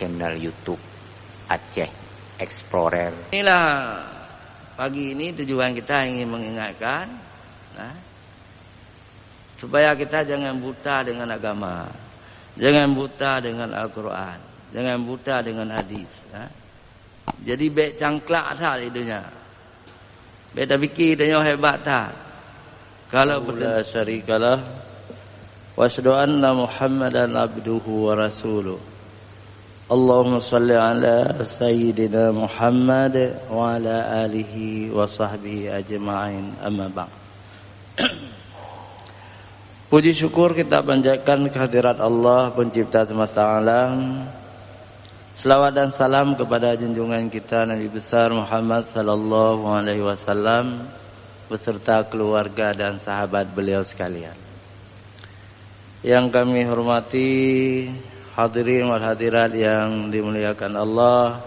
channel YouTube Aceh Explorer. Inilah pagi ini tujuan kita ingin mengingatkan, supaya kita jangan buta dengan agama, jangan buta dengan Al-Quran, jangan buta dengan hadis. Jadi baik cangklak tak idenya, baik tak fikir idenya hebat tak. Kalau la syarikalah wa asyhadu anna Muhammadan abduhu wa rasuluh. Allahumma salli ala sayyidina Muhammad wa ala alihi wa sahbihi ajma'in, amma ba'd. Puji syukur kita panjatkan kehadirat Allah pencipta semesta alam. Selawat dan salam kepada junjungan kita Nabi besar Muhammad sallallahu alaihi wasallam beserta keluarga dan sahabat beliau sekalian. Yang kami hormati hadirin wal hadirat yang dimuliakan Allah,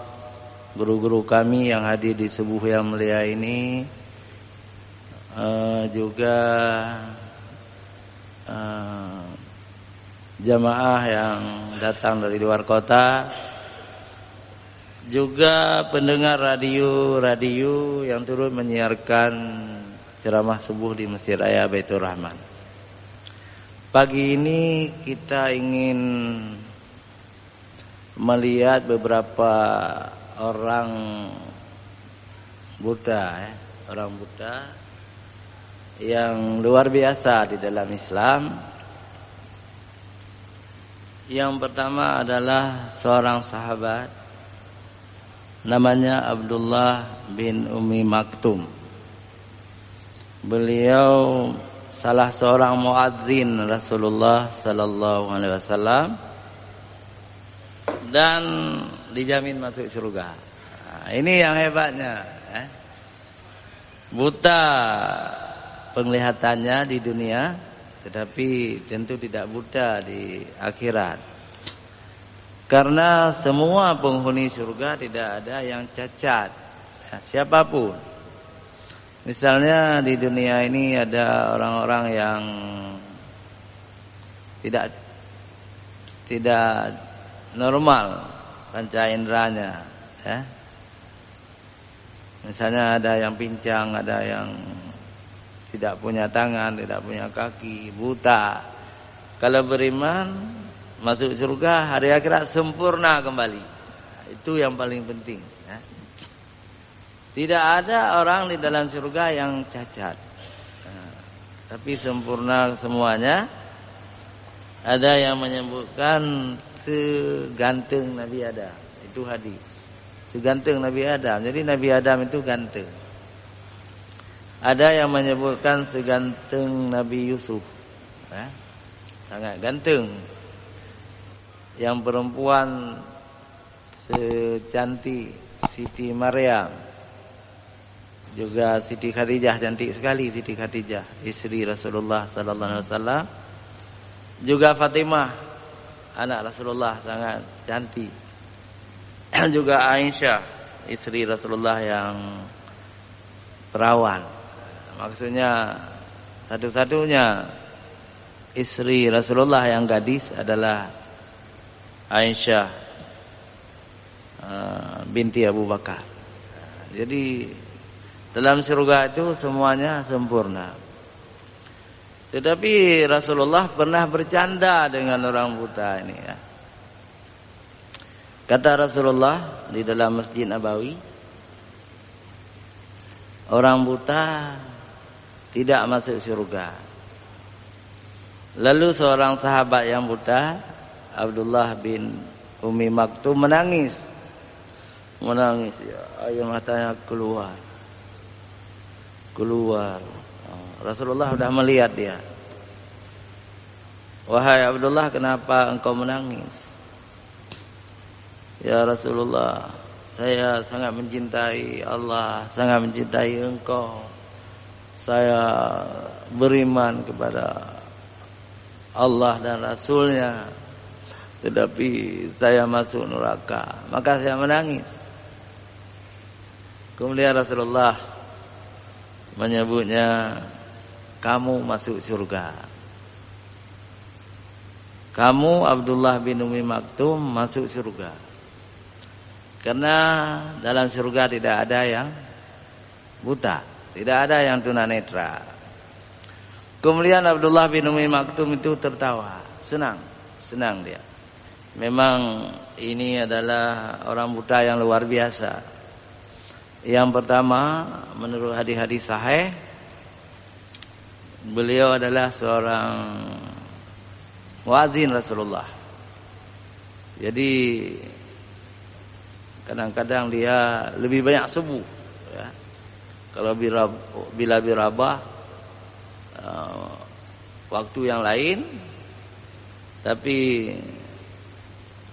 guru-guru kami yang hadir di subuh yang mulia ini, juga jamaah yang datang dari luar kota, juga pendengar radio yang turut menyiarkan ceramah subuh di Masjid Raya Baitur Rahman. Pagi ini kita ingin melihat beberapa orang buta, orang buta yang luar biasa di dalam Islam. Yang pertama adalah seorang sahabat namanya Abdullah bin Ummi Maktum. Beliau salah seorang muadzin Rasulullah sallallahu alaihi wasallam dan dijamin masuk surga. Ini yang hebatnya, buta penglihatannya di dunia, tetapi tentu tidak buta di akhirat. Karena semua penghuni surga tidak ada yang cacat, siapapun. Misalnya di dunia ini ada orang-orang yang tidak normal panca inderanya, Misalnya ada yang pincang, ada yang tidak punya tangan, tidak punya kaki, buta. Kalau beriman masuk surga, hari akhirat sempurna kembali. Itu yang paling penting. Tidak ada orang di dalam surga yang cacat, tapi sempurna semuanya. Ada yang menyebutkan seganteng Nabi Adam, itu hadis. Seganteng Nabi Adam, jadi Nabi Adam itu ganteng. Ada yang menyebutkan seganteng Nabi Yusuf, sangat ganteng. Yang perempuan secantik Siti Maryam, juga Siti Khadijah, cantik sekali Siti Khadijah, istri Rasulullah sallallahu alaihi wasallam. Juga Fatimah, anak Rasulullah, sangat cantik. Juga Aisyah, istri Rasulullah yang perawan. Maksudnya satu-satunya istri Rasulullah yang gadis adalah Aisyah binti Abu Bakar. Jadi dalam surga itu semuanya sempurna. Tetapi Rasulullah pernah bercanda dengan orang buta ini, Kata Rasulullah di dalam Masjid Nabawi, orang buta tidak masuk surga. Lalu seorang sahabat yang buta, Abdullah bin Ummi Maktum, menangis, air matanya keluar. Rasulullah sudah melihat dia. Wahai Abdullah, kenapa engkau menangis? Ya Rasulullah, saya sangat mencintai Allah, sangat mencintai engkau. Saya beriman kepada Allah dan Rasulnya, tetapi saya masuk neraka, maka saya menangis. Kemudian Rasulullah menyebutnya, kamu masuk surga. Kamu Abdullah bin Ummi Maktum masuk surga. Karena dalam surga tidak ada yang buta, tidak ada yang tunanetra. Kemudian Abdullah bin Umi Maktum itu tertawa, senang dia. Memang ini adalah orang buta yang luar biasa. Yang pertama, menurut hadis-hadis sahih, beliau adalah seorang muadzin Rasulullah. Jadi kadang-kadang dia lebih banyak subuh, ya. Kalau bila birabah waktu yang lain, tapi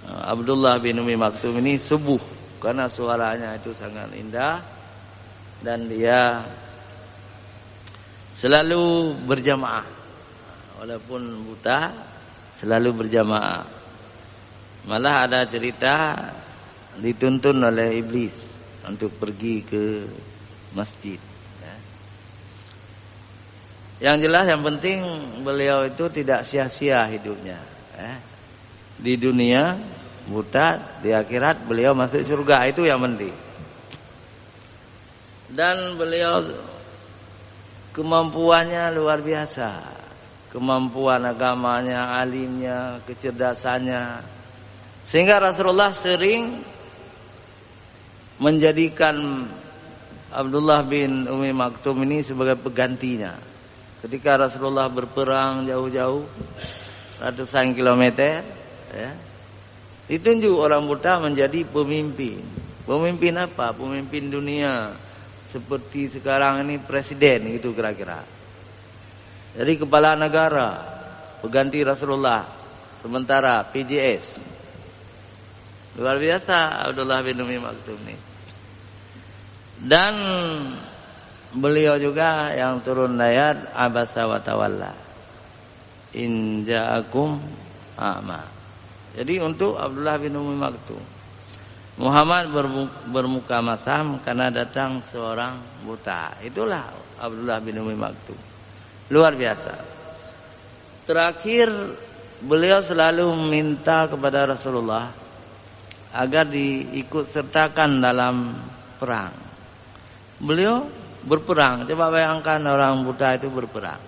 Abdullah bin Umi Maktum ini subuh karena suaranya itu sangat indah dan dia selalu berjamaah walaupun buta, selalu berjamaah. Malah ada cerita dituntun oleh iblis untuk pergi ke masjid. Yang jelas, yang penting beliau itu tidak sia-sia hidupnya. Di dunia buta, di akhirat beliau masuk surga, itu yang penting. Dan beliau kemampuannya luar biasa, kemampuan agamanya, alimnya, kecerdasannya, sehingga Rasulullah sering menjadikan Abdullah bin Umi Maktum ini sebagai penggantinya. Ketika Rasulullah berperang jauh-jauh ratusan kilometer, ya, ditunjuk orang buta menjadi pemimpin. Pemimpin apa? Pemimpin dunia. Seperti sekarang ini presiden, gitu kira-kira. Jadi kepala negara, pengganti Rasulullah. Sementara PJS. Luar biasa Abdullah bin Umi Maktum ini. Dan beliau juga yang turun ayat abasa wa tawalla in ja'akum a'ma. Jadi untuk Abdullah bin Umi Maktum, Muhammad bermuka masam karena datang seorang buta. Itulah Abdullah bin Umi Maktum. Luar biasa. Terakhir beliau selalu meminta kepada Rasulullah agar diikut sertakan dalam perang. Beliau berperang. Coba bayangkan orang buta itu berperang,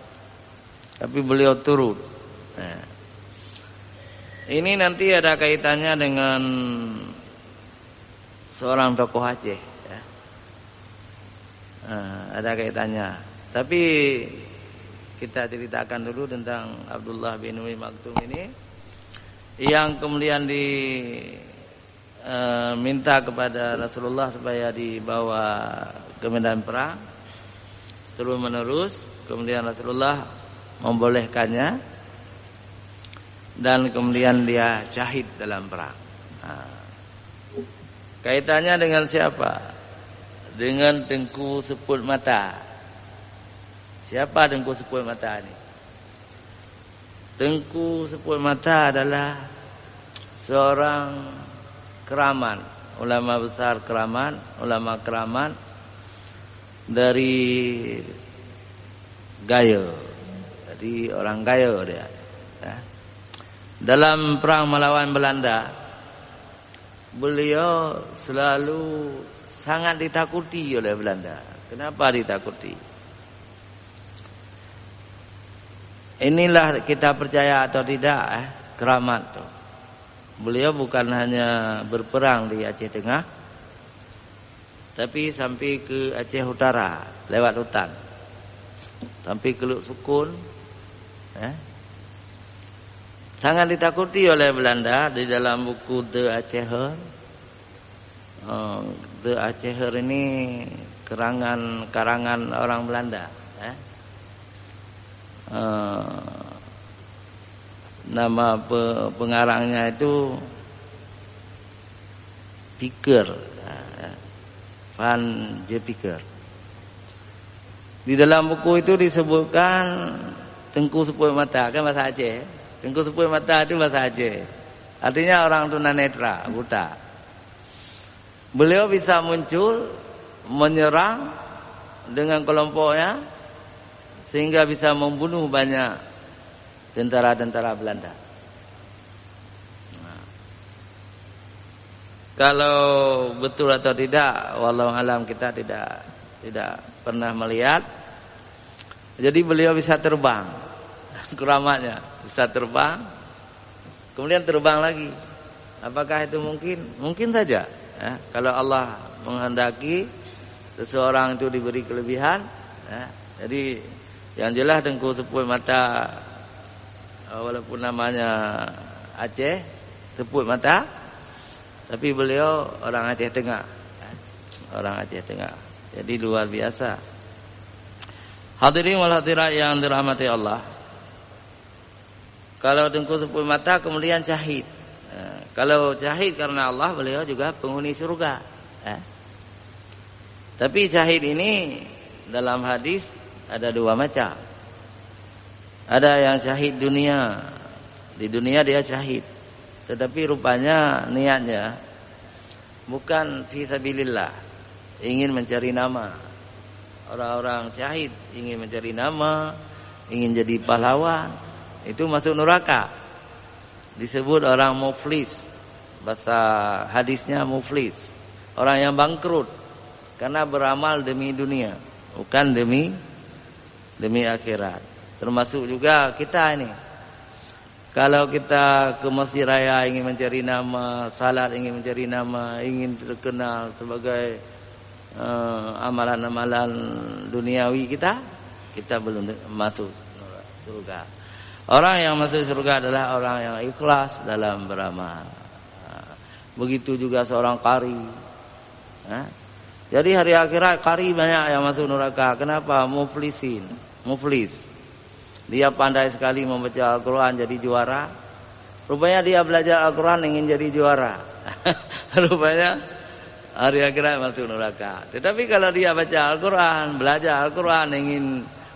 tapi beliau turut. Ini nanti ada kaitannya dengan seorang tokoh Aceh, ya. Ada kaitannya. Tapi kita ceritakan dulu tentang Abdullah bin Umi Maktum ini, yang kemudian minta kepada Rasulullah supaya dibawa ke medan perang terus menerus. Kemudian Rasulullah membolehkannya dan kemudian dia syahid dalam perang. Kaitannya dengan siapa? Dengan Tengku Seput Mata. Siapa Tengku Seput Mata ini? Tengku Seput Mata adalah seorang keramat, ulama besar keramat, ulama keramat dari Gayo. Jadi orang Gayo dia. Ya. Dalam perang melawan Belanda, beliau selalu sangat ditakuti oleh Belanda. Kenapa ditakuti? Inilah kita percaya atau tidak, keramat tuh. Beliau bukan hanya berperang di Aceh Tengah, tapi sampai ke Aceh Utara lewat hutan, sampai ke Luk Sukun. Sangat ditakuti oleh Belanda. Di dalam buku The Aceher, The Aceher ini karangan orang Belanda. Nama pengarangnya itu Piker, Van J. Piker. Di dalam buku itu disebutkan Tengku Seput Mata, kan bahasa Aceh. Tengku Seput Mata itu bahasa Aceh, artinya orang tunanetra, buta. Beliau bisa muncul menyerang dengan kelompoknya sehingga bisa membunuh banyak tentara-tentara Belanda. Kalau betul atau tidak, wallahu alam, kita tidak pernah melihat. Jadi beliau bisa terbang, keramatnya bisa terbang, kemudian terbang lagi. Apakah itu mungkin? Mungkin saja. Ya, kalau Allah menghendaki seseorang itu diberi kelebihan. Ya, jadi yang jelas Tengku Sepuh Mata, walaupun namanya Aceh, Sepuh Mata, tapi beliau orang Aceh Tengah. Orang Aceh Tengah. Jadi luar biasa. Hadirin wal hadirat yang dirahmati Allah. Kalau Tengku Sepuh Mata kemudian syahid. Kalau syahid karena Allah, beliau juga penghuni surga. Tapi syahid ini dalam hadis ada dua macam. Ada yang syahid dunia. Di dunia dia syahid, tetapi rupanya niatnya bukan fi sabilillah, ingin mencari nama. Orang-orang syahid ingin mencari nama, ingin jadi pahlawan, itu masuk neraka. Disebut orang muflis. Bahasa hadisnya muflis, orang yang bangkrut karena beramal demi dunia, bukan demi akhirat. Termasuk juga kita ini. Kalau kita ke Masjid Raya ingin mencari nama, salat ingin mencari nama, ingin terkenal sebagai amalan-amalan duniawi kita belum masuk surga. Orang yang masuk surga adalah orang yang ikhlas dalam beramal. Begitu juga seorang qari. Jadi hari akhirat qari banyak yang masuk neraka. Kenapa? Muflis. Dia pandai sekali membaca Al-Quran, jadi juara. Rupanya dia belajar Al-Quran ingin jadi juara. Rupanya hari akhirat masuk neraka. Tetapi kalau dia baca Al-Quran, belajar Al-Quran ingin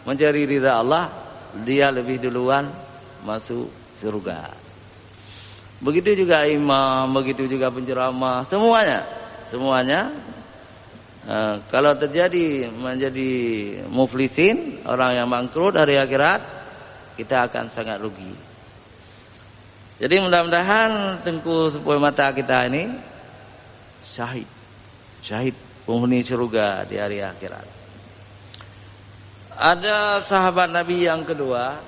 mencari ridha Allah, dia lebih duluan masuk surga. Begitu juga imam, begitu juga penceramah, semuanya. Kalau terjadi menjadi muflisin, orang yang bangkrut hari akhirat, kita akan sangat rugi. Jadi mudah-mudahan Tengku Sepuh Mata kita ini syahid penghuni surga di hari akhirat. Ada sahabat Nabi yang kedua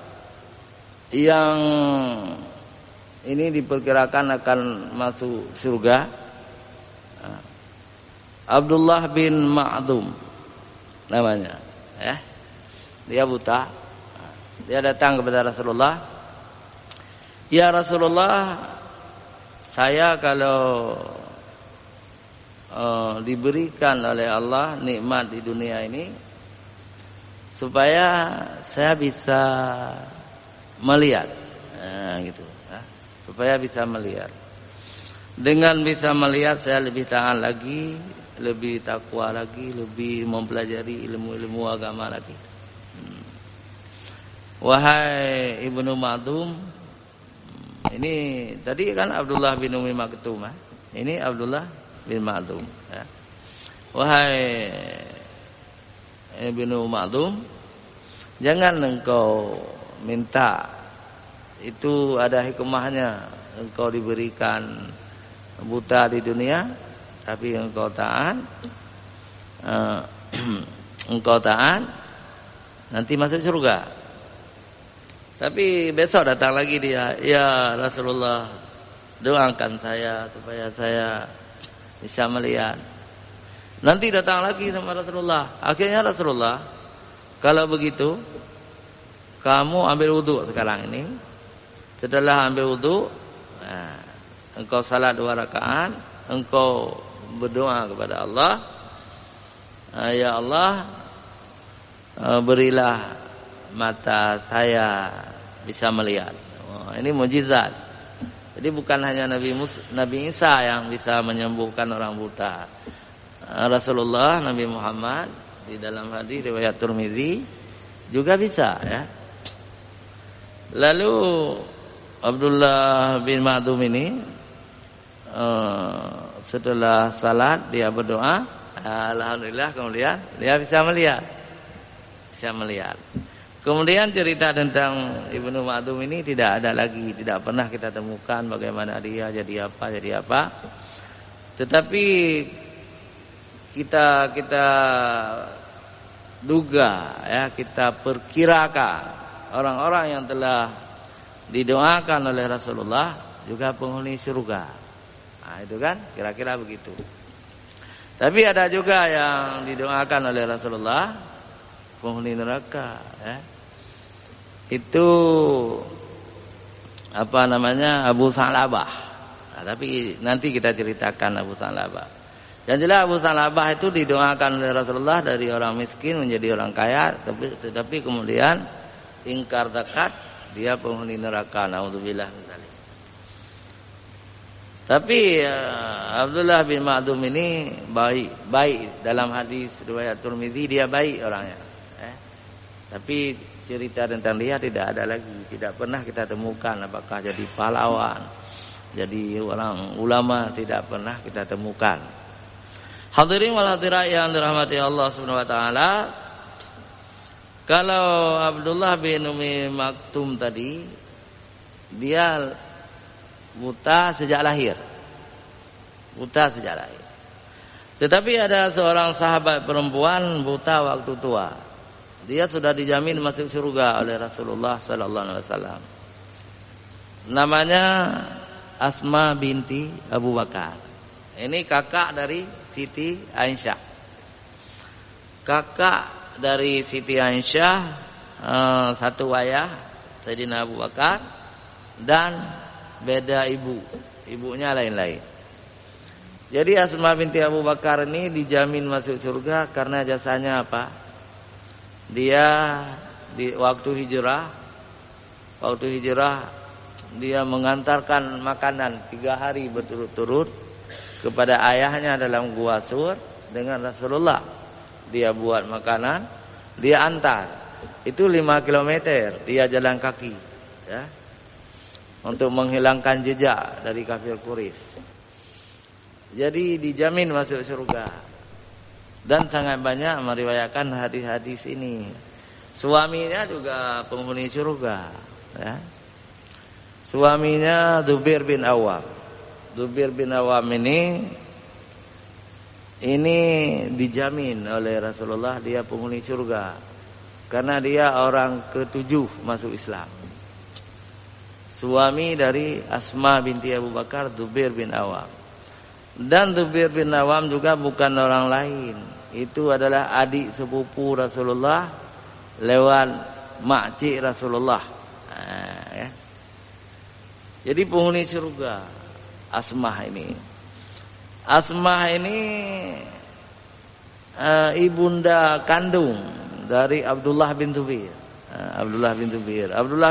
yang ini diperkirakan akan masuk surga. Abdullah bin Ma'dum namanya, ya. Dia buta. Dia datang kepada Rasulullah. Ya Rasulullah, saya kalau diberikan oleh Allah nikmat di dunia ini, supaya saya bisa melihat, gitu, ya. Supaya bisa melihat. Dengan bisa melihat saya lebih taat lagi, lebih takwa lagi, lebih mempelajari ilmu-ilmu agama lagi. Wahai Ibnu Ma'dum, ini tadi kan Abdullah bin Umi Maktum, ini Abdullah bin Ma'dum, ya. Wahai Ibnu Ma'dum, jangan engkau minta, itu ada hikmahnya, engkau diberikan buta di dunia, tapi engkau taat, nanti masuk surga. Tapi besok datang lagi dia, ya Rasulullah, doakan saya supaya saya bisa melihat. Nanti datang lagi sama Rasulullah. Akhirnya Rasulullah, kalau begitu kamu ambil wudu sekarang ini. Setelah ambil wudu, engkau salat 2 rakaat, engkau berdoa kepada Allah, ya Allah, berilah mata saya bisa melihat. Ini mukjizat. Jadi bukan hanya Nabi Isa yang bisa menyembuhkan orang buta. Rasulullah, Nabi Muhammad di dalam hadis riwayat Tirmizi juga bisa, ya. Lalu Abdullah bin Ma'dum ini setelah salat dia berdoa, alhamdulillah, kemudian dia bisa melihat. Kemudian cerita tentang Ibnu Ma'dum ini tidak ada lagi, tidak pernah kita temukan bagaimana dia jadi apa. Tetapi kita duga, ya, kita perkirakan orang-orang yang telah didoakan oleh Rasulullah juga penghuni surga. Nah, itu kan kira-kira begitu. Tapi ada juga yang didoakan oleh Rasulullah penghuni neraka, ya. Itu apa namanya, Abu Sa'labah. Nah, tapi nanti kita ceritakan Abu Sa'labah. Yang jelas Abu Sa'labah itu didoakan oleh Rasulullah dari orang miskin menjadi orang kaya, tetapi kemudian ingkar zakat, dia penghuni neraka. Naudzubillah min dzalik. Tapi Abdullah bin Ma'dum ini baik dalam hadis riwayat Tirmizi, dia baik orangnya. Tapi cerita tentang dia tidak ada lagi, tidak pernah kita temukan apakah jadi pahlawan, jadi orang ulama, tidak pernah kita temukan. Hadirin wal hadirat yang dirahmati Allah Subhanahu wa taala, kalau Abdullah bin Umi Maktum tadi, dia buta sejak lahir. Buta sejak lahir. Tetapi ada seorang sahabat perempuan buta waktu tua. Dia sudah dijamin masuk surga oleh Rasulullah sallallahu alaihi wasallam. Namanya Asma binti Abu Bakar. Ini kakak dari Siti Aisyah. Kakak dari Siti Aisyah, satu ayah, Sayyidina Abu Bakar, dan beda ibu, ibunya lain-lain. Jadi Asma binti Abu Bakar ini dijamin masuk surga karena jasanya apa? Dia di waktu hijrah dia mengantarkan makanan 3 hari berturut-turut kepada ayahnya dalam gua Sur dengan Rasulullah. Dia buat makanan, dia antar. Itu 5 kilometer dia jalan kaki, ya, untuk menghilangkan jejak dari kafir Quraisy. Jadi dijamin masuk surga. Dan sangat banyak meriwayatkan hadis-hadis ini. Suaminya juga penghuni surga, ya. Suaminya Zubair bin Awam. Zubair bin Awam ini dijamin oleh Rasulullah dia penghuni surga karena dia orang ke-7 masuk Islam. Suami dari Asma binti Abu Bakar, Zubair bin Awam. Dan Zubair bin Awam juga bukan orang lain. Itu adalah adik sepupu Rasulullah lewat makcik Rasulullah. Ya. Jadi penghuni surga Asmah ini. Asmah ini ibunda kandung dari Abdullah bin Zubair. Abdullah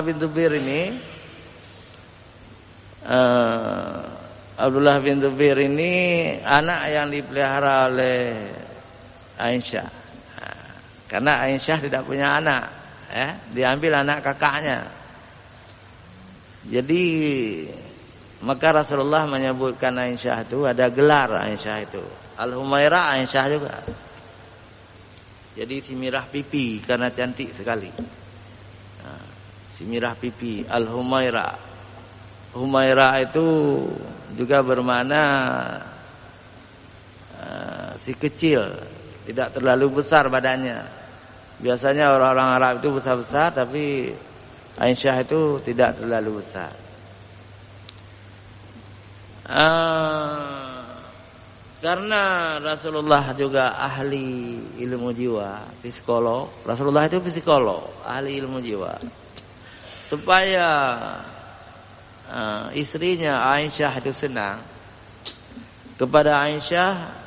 bin Zubair ini Abdullah bin Zubair ini anak yang dipelihara oleh Aisyah. Karena Aisyah tidak punya anak, ya, diambil anak kakaknya. Jadi maka Rasulullah menyebutkan Aisyah itu, ada gelar Aisyah itu, Al-Humairah Aisyah juga. Jadi si mirah pipi karena cantik sekali. Si mirah pipi Al-Humairah. Humairah itu juga bermakna si kecil, tidak terlalu besar badannya. Biasanya orang-orang Arab itu besar-besar, tapi Aisyah itu tidak terlalu besar. Karena Rasulullah juga ahli ilmu jiwa, psikolog. Rasulullah itu psikolog, ahli ilmu jiwa. Supaya istrinya Aisyah itu senang, kepada Aisyah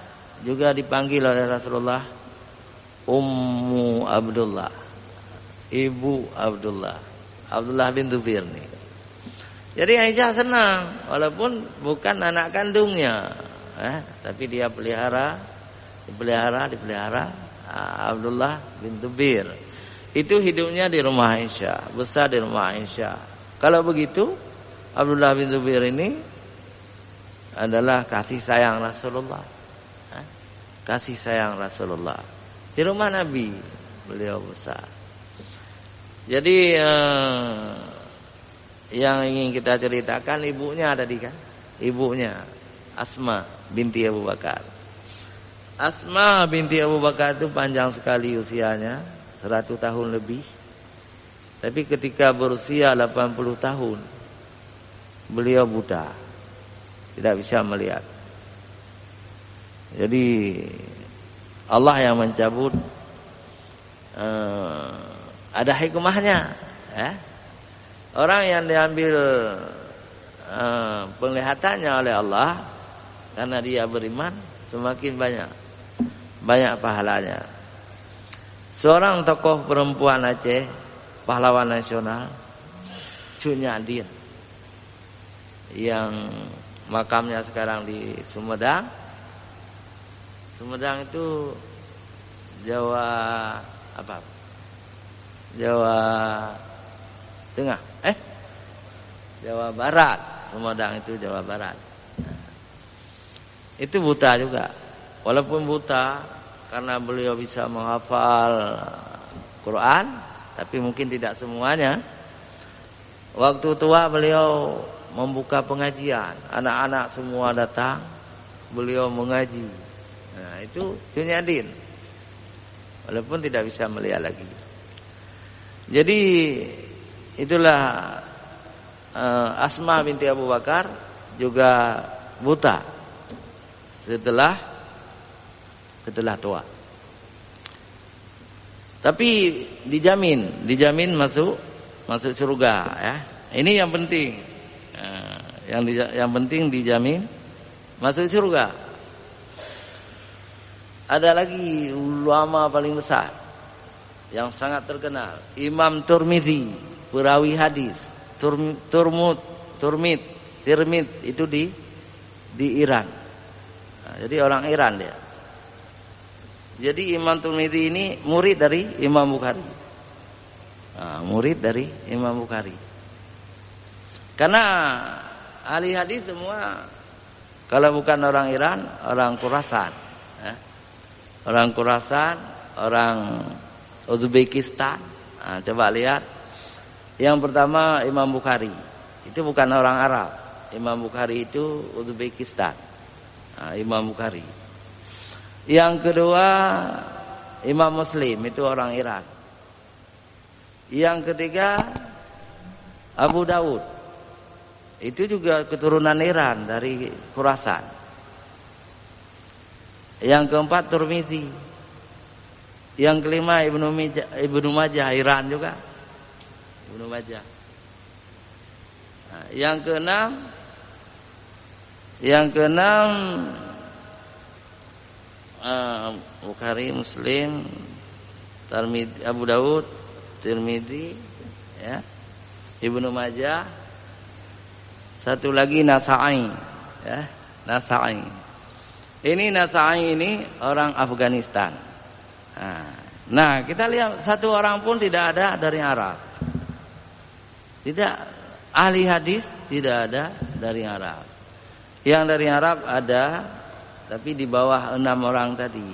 juga dipanggil oleh Rasulullah Ummu Abdullah, Ibu Abdullah, Abdullah bin Zubair nih. Jadi Aisyah senang walaupun bukan anak kandungnya, tapi dia dipelihara Abdullah bin Zubair. Itu hidupnya di rumah Aisyah, besar di rumah Aisyah. Kalau begitu Abdullah bin Zubair ini adalah kasih sayang Rasulullah. Kasih sayang Rasulullah. Di rumah Nabi beliau besar. Jadi yang ingin kita ceritakan ibunya tadi kan. Ibunya Asma binti Abu Bakar. Asma binti Abu Bakar itu panjang sekali usianya, 100 tahun lebih. Tapi ketika berusia 80 tahun, beliau buta, tidak bisa melihat. Jadi Allah yang mencabut, ada hikmahnya, ya. Orang yang diambil penglihatannya oleh Allah karena dia beriman, semakin banyak pahalanya. Seorang tokoh perempuan Aceh, pahlawan nasional, Cunyadin, yang makamnya sekarang di Sumedang. Sumedang itu Jawa apa? Jawa Tengah, Jawa Barat. Sumedang itu Jawa Barat. Itu buta juga. Walaupun buta, karena beliau bisa menghafal Quran, tapi mungkin tidak semuanya. Waktu tua beliau membuka pengajian, anak-anak semua datang, beliau mengaji. Nah, itu Cunyadin. Walaupun tidak bisa melihat lagi. Jadi itulah Asma binti Abu Bakar juga buta setelah tua. Tapi dijamin masuk surga, ya. Ini yang penting. Yang penting dijamin masuk surga. Ada lagi ulama paling besar yang sangat terkenal, Imam Tirmidzi, perawi hadis. Tirmidz itu di Iran. Nah, jadi orang Iran dia. Jadi Imam Tirmidzi ini murid dari Imam Bukhari. Karena ahli hadis semua kalau bukan orang Iran, orang Khurasan, ya. Orang Khurasan, orang Uzbekistan. Nah, coba lihat. Yang pertama Imam Bukhari. Itu bukan orang Arab. Imam Bukhari itu Uzbekistan. Nah, Imam Bukhari. Yang kedua Imam Muslim, itu orang Iran. Yang ketiga Abu Dawud. Itu juga keturunan Iran dari Khurasan. Yang keempat Tirmidzi. Yang kelima Ibnu Majah, Iran juga. Ibnu Majah. Nah, yang keenam Bukhari, Muslim, Tirmidzi, Abu Dawud, Tirmidzi, ya. Ibnu Majah. Satu lagi Nasa'i, ya. Nasa'i. Ini Nasa'i ini orang Afghanistan. Nah, kita lihat satu orang pun tidak ada dari Arab. Tidak, ahli hadis tidak ada dari Arab. Yang dari Arab ada, tapi di bawah 6 orang tadi.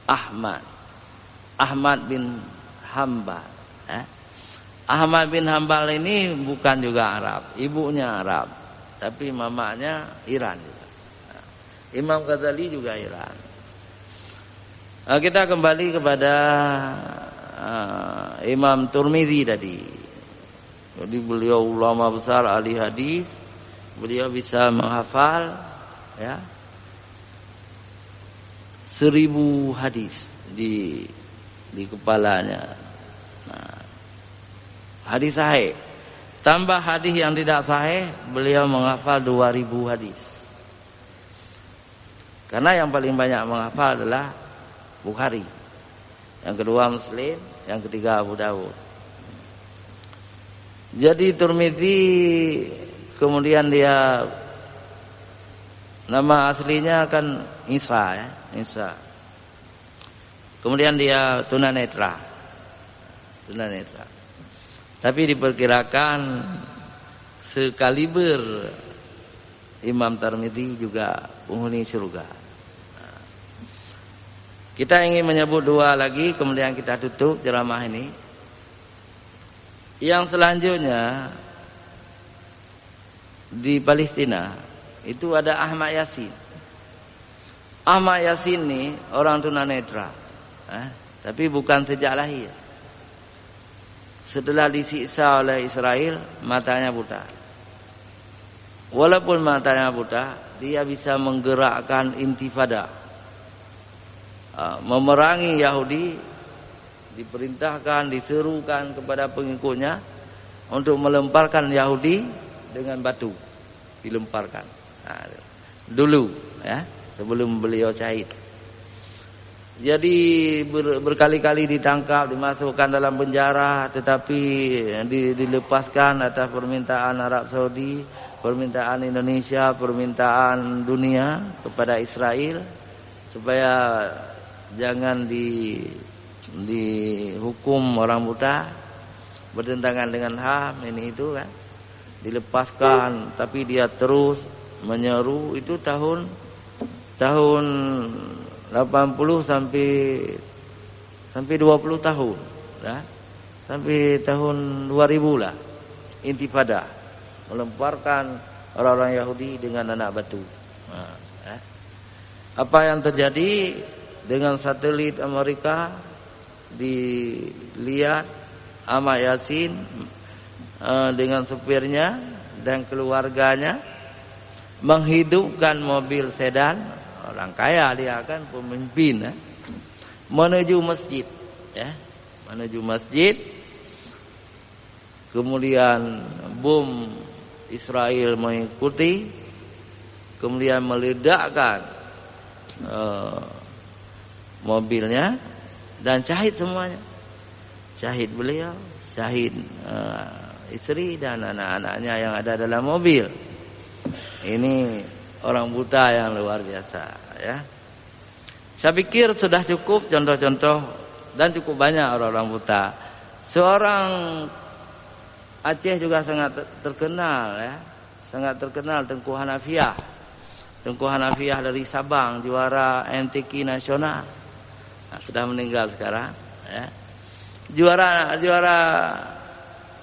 Ahmad bin Hanbal. Ahmad bin Hanbal ini bukan juga Arab, ibunya Arab, tapi mamanya Iran juga. Imam Ghazali juga Iran. Kita kembali kepada Imam Tirmidzi tadi. Jadi beliau ulama besar, ahli hadis. Beliau bisa menghafal, ya, 1000 hadis di kepalanya. Nah, hadis sahih. Tambah hadis yang tidak sahih, beliau menghafal 2000 hadis. Karena yang paling banyak menghafal adalah Bukhari, yang kedua Muslim, yang ketiga Abu Dawud. Jadi Tirmidzi, kemudian dia nama aslinya kan Isa, ya, Isa. Kemudian dia tunanetra. Tapi diperkirakan sekaliber Imam Tirmidzi juga penghuni surga. Kita ingin menyebut 2 lagi, kemudian kita tutup ceramah ini. Yang selanjutnya di Palestina itu ada Ahmad Yasin. Ahmad Yasin ni orang tunanetra, tapi bukan sejak lahir. Setelah disiksa oleh Israel, matanya buta. Walaupun matanya buta, dia bisa menggerakkan intifada, memerangi Yahudi. Diperintahkan, diserukan kepada pengikutnya untuk melemparkan Yahudi dengan batu. Dilemparkan. Dulu, ya, sebelum beliau syahid. Jadi berkali-kali ditangkap, dimasukkan dalam penjara, tetapi dilepaskan atas permintaan Arab Saudi, permintaan Indonesia, permintaan dunia kepada Israel supaya jangan dihukum orang buta, bertentangan dengan HAM ini itu kan. Dilepaskan, tapi dia terus menyeru. Itu tahun 80 sampai 20 tahun, ya. Sampai tahun 2000 lah, intifada, melemparkan orang-orang Yahudi dengan anak batu. Apa yang terjadi dengan satelit Amerika, dilihat Ahmad Yasin dengan supirnya dan keluarganya menghidupkan mobil sedan. Orang kaya dia kan, pemimpin, menuju masjid, ya, menuju masjid. Kemudian bom Israel mengikuti, kemudian meledakkan mobilnya dan syahid semuanya. Syahid beliau, syahid istri dan anak-anaknya yang ada dalam mobil. Ini orang buta yang luar biasa, ya. Saya pikir sudah cukup contoh-contoh, dan cukup banyak orang-orang buta. Seorang Aceh juga sangat terkenal, ya. Sangat terkenal, Tengku Hanafiah. Tengku Hanafiah dari Sabang, juara MTQ nasional. Sudah meninggal sekarang, ya. Juara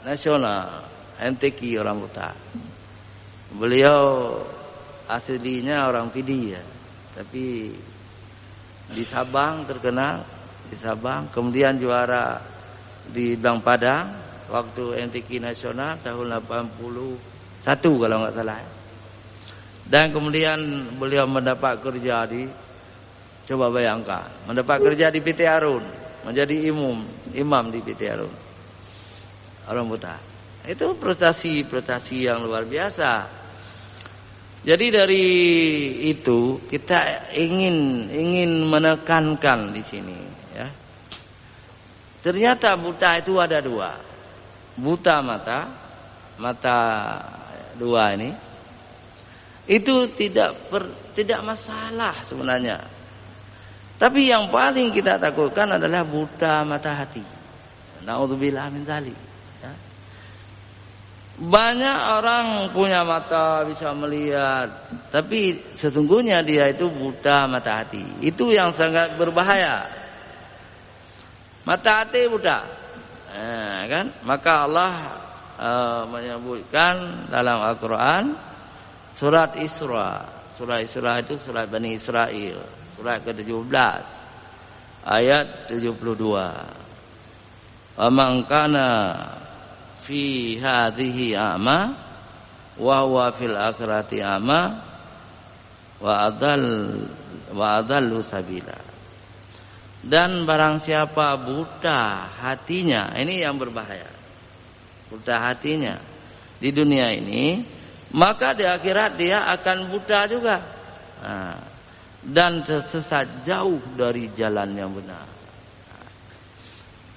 nasional MTQ orang buta. Beliau aslinya orang Pidi, ya, tapi di Sabang terkenal, di Sabang. Kemudian juara di Bang Padang waktu MTQ nasional tahun 81 kalau nggak salah. Dan kemudian beliau mendapat kerja di, coba bayangkan, mendapat kerja di PT Arun, menjadi imam di PT Arun. Orang buta. Itu prestasi yang luar biasa. Jadi dari itu kita ingin menekankan di sini, ya. Ternyata buta itu ada dua. Buta mata dua ini itu tidak masalah sebenarnya. Tapi yang paling kita takutkan adalah buta mata hati. Na'udzubillah min dzalik. Banyak orang punya mata bisa melihat, tapi sesungguhnya dia itu buta mata hati. Itu yang sangat berbahaya. Mata hati buta, kan? Maka Allah menyebutkan dalam Al-Quran surat Isra. Surat Isra itu surat Bani Israel, surat ke-17 ayat 72. Amman kana fi hadhihi a'ma wa huwa fil akhirati a'ma wa adallu sabila. Dan barang siapa buta hatinya, ini yang berbahaya. Buta hatinya di dunia ini, maka di akhirat dia akan buta juga. Dan tersesat jauh dari jalan yang benar.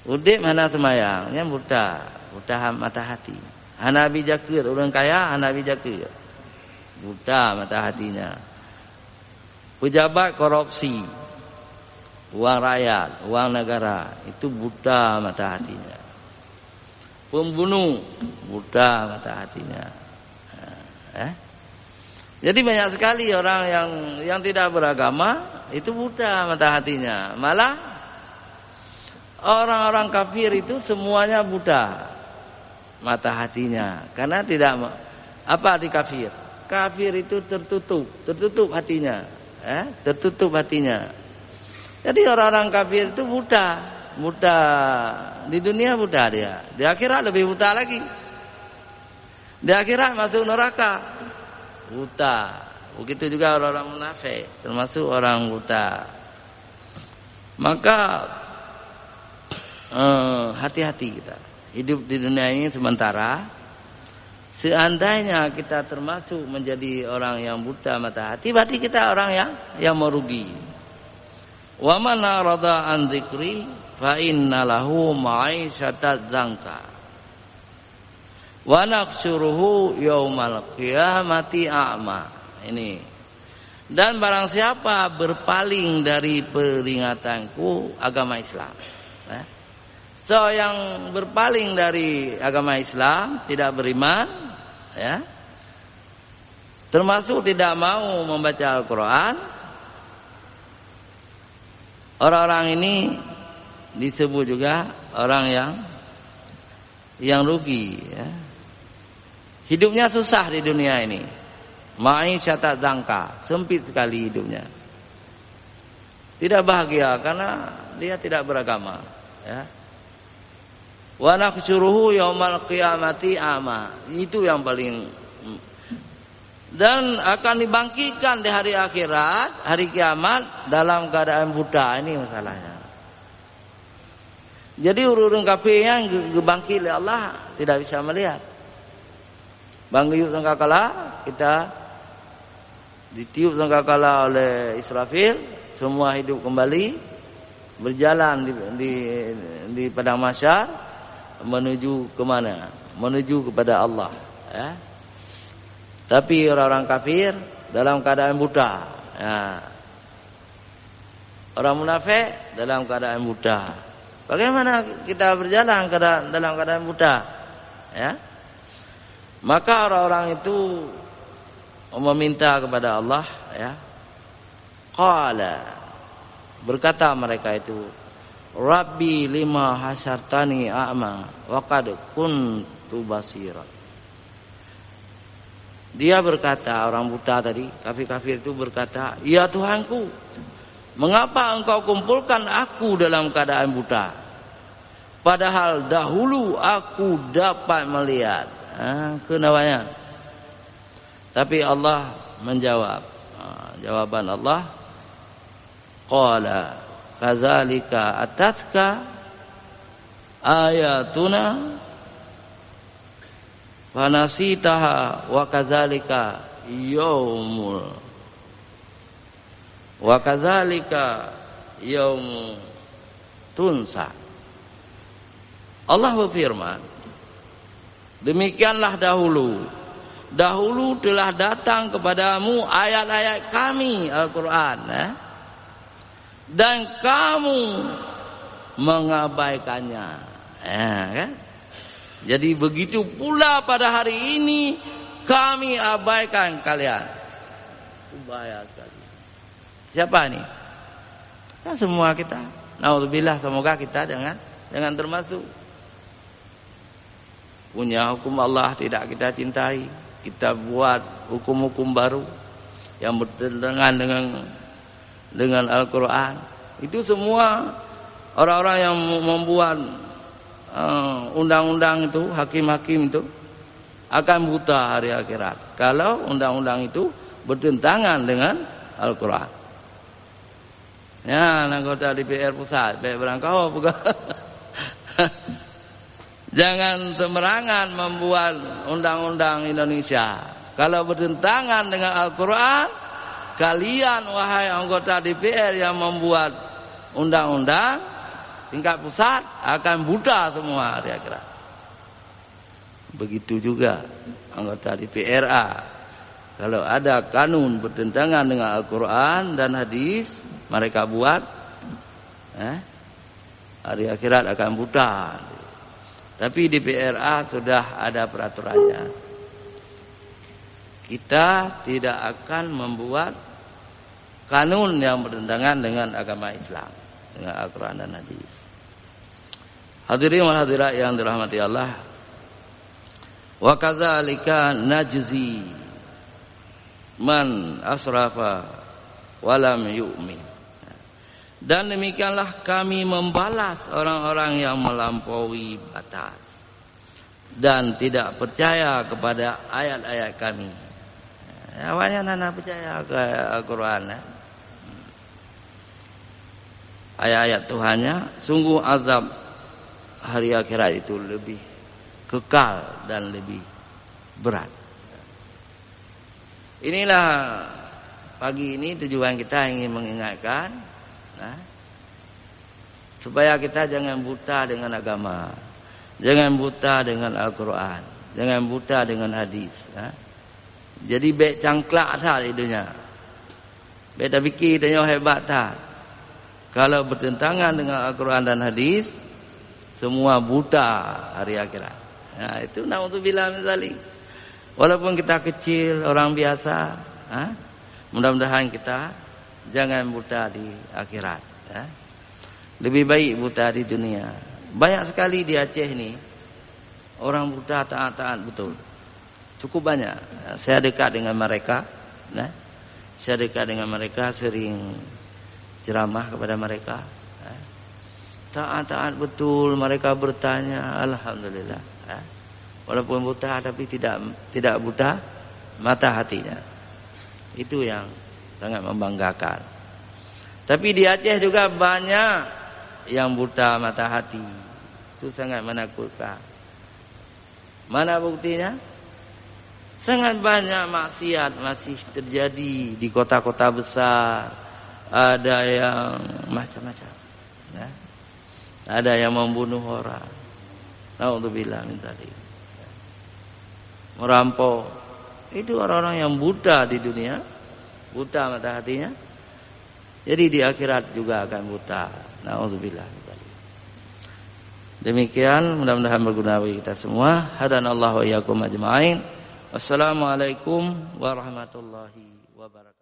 Udip mana semayangnya buta mata hati. Anak bijakir, orang kaya anak bijakir, buta mata hatinya. Pejabat korupsi, uang rakyat, uang negara, itu buta mata hatinya. Pembunuh, buta mata hatinya. Jadi banyak sekali orang yang tidak beragama itu buta mata hatinya. Malah orang-orang kafir itu semuanya buta mata hatinya, karena tidak apa di kafir. Kafir itu tertutup hatinya, tertutup hatinya. Jadi orang-orang kafir itu buta di dunia buta dia, di akhirat lebih buta lagi. Di akhirat masuk neraka buta. Begitu juga orang-orang munafik, termasuk orang buta. Maka hati-hati kita. Hidup di dunia ini sementara. Seandainya kita termasuk menjadi orang yang buta mata hati, berarti kita orang yang merugi. Wa man arada an dzikri fa inna lahu ma'isyatan dzanka. Wa naqsuruhu yaumal qiyamati a'ma. Ini. Dan barang siapa berpaling dari peringatanku agama Islam. So yang berpaling dari agama Islam, tidak beriman, termasuk tidak mau membaca Al-Quran, orang-orang ini disebut juga orang yang rugi. Hidupnya susah di dunia ini, ma'isyatan dzanka, sempit sekali hidupnya, tidak bahagia karena dia tidak beragama. Wa naqsuruhu yaumal qiyamati a'ma. Itu yang paling. Dan akan dibangkitkan di hari akhirat, hari kiamat dalam keadaan buta. Ini masalahnya. Jadi orang-orang kafir yang dibangkit oleh Allah tidak bisa melihat. Bangkit sangkakala, kita ditiup sangkakala oleh Israfil, semua hidup kembali, berjalan di padang mahsyar. Menuju ke mana? Menuju kepada Allah. Tapi orang-orang kafir dalam keadaan buta. Orang munafik dalam keadaan buta. Bagaimana kita berjalan dalam keadaan buta? Maka orang-orang itu meminta kepada Allah. Qala, berkata mereka itu, Rabbi lima hasyartani a'ma wa qad kuntu basira. Dia berkata, orang buta tadi, kafir-kafir itu berkata, ya Tuhanku, mengapa engkau kumpulkan aku dalam keadaan buta? Padahal dahulu aku dapat melihat. Kenapanya? Tapi Allah menjawab. Jawaban Allah, qala kadzalika atatka ayatuna fanasitaha wa kadzalika yaumul tunsa. Allah berfirman, demikianlah dahulu telah datang kepadamu ayat-ayat kami Al-Quran, dan kamu mengabaikannya. Kan? Jadi begitu pula pada hari ini kami abaikan kalian. Bahaya sekali. Siapa ini? Kan semua kita. Naudzubillah, semoga kita jangan termasuk. Punya hukum Allah tidak kita cintai. Kita buat hukum-hukum baru yang bertentangan dengan Al-Quran. Itu semua orang-orang yang membuat undang-undang itu, hakim-hakim itu akan buta hari akhirat kalau undang-undang itu bertentangan dengan Al-Quran. Anggota DPR pusat, baik berangkau jangan sembarangan membuat undang-undang Indonesia kalau bertentangan dengan Al-Quran. Kalian wahai anggota DPR yang membuat undang-undang tingkat pusat akan buta semua hari akhirat. Begitu juga anggota DPRA. Kalau ada kanun bertentangan dengan Al-Quran dan hadis, mereka buat, hari akhirat akan buta. Tapi DPRA sudah ada peraturannya. Kita tidak akan membuat kanun yang bertentangan dengan agama Islam, dengan Al-Quran dan hadis. Hadirin wal hadirat yang dirahmati Allah. Wa kadzalika najzi man asrafa walam yu'min. Dan demikianlah kami membalas orang-orang yang melampaui batas dan tidak percaya kepada ayat-ayat kami. Awalnya nana percaya ke Al-Quran. Ayat-ayat Tuhannya, sungguh azab hari akhirat itu lebih kekal dan lebih berat. Inilah pagi ini tujuan kita ingin mengingatkan, supaya kita jangan buta dengan agama, jangan buta dengan Al-Quran, jangan buta dengan hadis. Jadi baik cangklak tak idunya, baik tak fikir dia hebat tak. Kalau bertentangan dengan Al-Quran dan hadis, semua buta hari akhirat. Itu naudzubillah min dzalik. Walaupun kita kecil, orang biasa, mudah-mudahan kita jangan buta di akhirat. Lebih baik buta di dunia. Banyak sekali di Aceh ni orang buta taat-taat betul. Cukup banyak. Saya dekat dengan mereka. Saya dekat dengan mereka, sering ceramah kepada mereka. Taat-taat betul, mereka bertanya, alhamdulillah. Walaupun buta tapi tidak buta mata hatinya. Itu yang sangat membanggakan. Tapi di Aceh juga banyak yang buta mata hati. Itu sangat menakutkan. Mana buktinya? Sangat banyak maksiat masih terjadi di kota-kota besar. Ada yang macam-macam. Ada yang membunuh orang. Naudzubillah min dzalik. Merampok. Itu orang-orang yang buta di dunia, buta mata hatinya. Jadi di akhirat juga akan buta. Naudzubillah min dzalik. Demikian, mudah-mudahan berguna bagi kita semua. Hadanallahu wa iyyakum ajma'in. Wassalamualaikum warahmatullahi wabarakatuh.